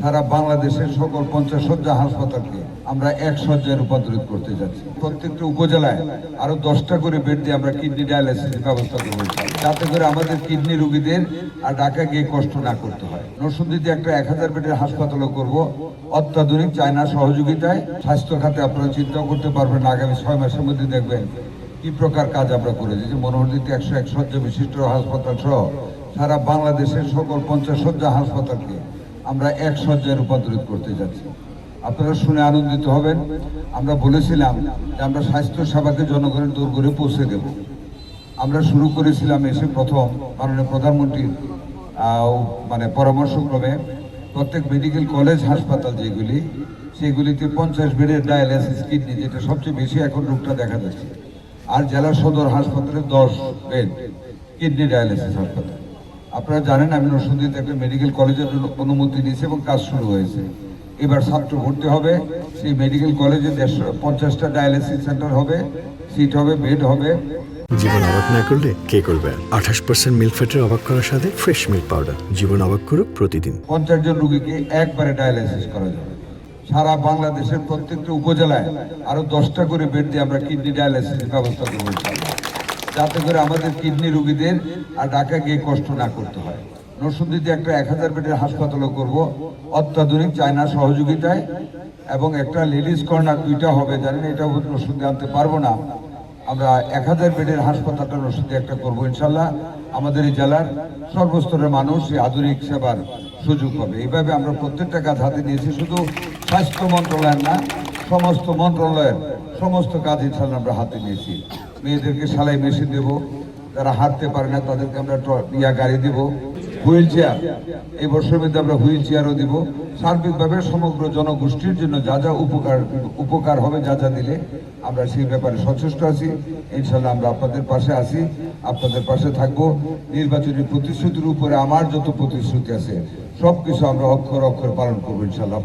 সারা বাংলাদেশের সকল 50 শয্যা হাসপাতালকে আমরা 1 শয্যায় রূপান্তরিত করতে যাচ্ছি। প্রত্যেকটা উপজেলায় আরো 10টা করে বেড দিয়ে আমরা কিডনি ডায়ালিসিসের ব্যবস্থা করব, যাতে করে আমাদের কিডনি রোগীদের আর ঢাকা গিয়ে কষ্ট না করতে হয়। নরসিংদীতে একটা 1000 বেডের হাসপাতালও করব অত্যাধুনিক চায়না সহযোগিতায়। স্বাস্থ্য খাতে আপনারা চিন্তাও করতে পারবেন না, আগামী 6 মাসের মধ্যে দেখবেন কি প্রকার কাজ আমরা করেছি। যে মনোহরদীতে 101 শয্যা বিশিষ্ট হাসপাতাল সহ সারা বাংলাদেশের সকল 50 শয্যা হাসপাতালকে আমরা 1 শয্যায় রূপান্তরিত করতে যাচ্ছি। আপনারা শুনে আনন্দিত হবেন। আমরা বলেছিলাম যে আমরা স্বাস্থ্য সেবাকে জনগণের দোরগোড়ায় পৌঁছে দেব। আমরা শুরু করেছিলাম এসে প্রথম মাননীয় প্রধানমন্ত্রীর পরামর্শক্রমে প্রত্যেক মেডিকেল কলেজ হাসপাতাল যেগুলি, সেগুলিতে 50 বেডের ডায়ালিসিস কিডনি, যেটা সবচেয়ে বেশি এখন রোগটা দেখা যাচ্ছে, আর জেলা সদর হাসপাতালে 10 বেড কিডনি ডায়ালিসিস হাসপাতাল। আপনারা জানেন আমি নরসিংদীতে একটা মেডিকেল কলেজের অনুমতি নিয়েছি এবং কাজ শুরু হয়েছে। এবার ছাত্র ভর্তি হবে, সেই মেডিকেল কলেজে 50টা ডায়ালিসিস সেন্টার হবে, সিট হবে, বেড হবে। জীবন অবাক না করলে কে করবে? 28% মিল্ক ফ্যাটের অবাক করার সাথে ফ্রেশ মিল্ক পাউডার। জীবন অবাক করুক প্রতিদিন। 50 জন রোগীকে একবারে ডায়ালিসিস করা যাবে। সারা বাংলাদেশের প্রত্যেকটা উপজেলায় আরো 10টা করে বেড দিয়ে আমরা কিডনি ডায়ালিসিসের ব্যবস্থা করব, যাতে করে আমাদের কিডনি রোগীদের আর ঢাকা গিয়ে কষ্ট না করতে হয়। নরসিংদীতে একটা 1000 বেডের হাসপাতালও করব অত্যাধুনিক চায়না সহযোগিতায়, এবং একটা লেডিস কর্নার 2টা হবে। জানেন এটা নরসিংদী আনতে পারবো না, আমরা 1000 বেডের হাসপাতালটা নরসিংদী একটা করবো ইনশাল্লাহ। আমাদের এই জেলার সর্বস্তরের মানুষ এই আধুনিক সেবার সুযোগ পাবে। এইভাবে আমরা প্রত্যেকটা কাজ হাতে নিয়েছি, শুধু স্বাস্থ্য মন্ত্রণালয়ের না, সমস্ত মন্ত্রণালয়ের সমস্ত কাজ ইনশাল্লাহ আমরা হাতে নিয়েছি। মেয়েদেরকে সেলাই মেশিন দেবো, যারা হাঁটতে পারে না তাদেরকে আমরা গাড়ি দিব, হুইল চেয়ার, এই বছরের মধ্যে আমরা হুইল চেয়ারও দিব। সার্বিকভাবে সমগ্র জনগোষ্ঠীর জন্য যা যা উপকার হবে, যা যা দিলে আমরা সেই ব্যাপারে সচেষ্ট আছি। ইনশাল্লাহ আমরা আপনাদের পাশে আছি, আপনাদের পাশে থাকবো। নির্বাচনী প্রতিশ্রুতির উপরে আমার যত প্রতিশ্রুতি আছে সবকিছু আমরা অক্ষর অক্ষর পালন করবো ইনশাল্লাহ।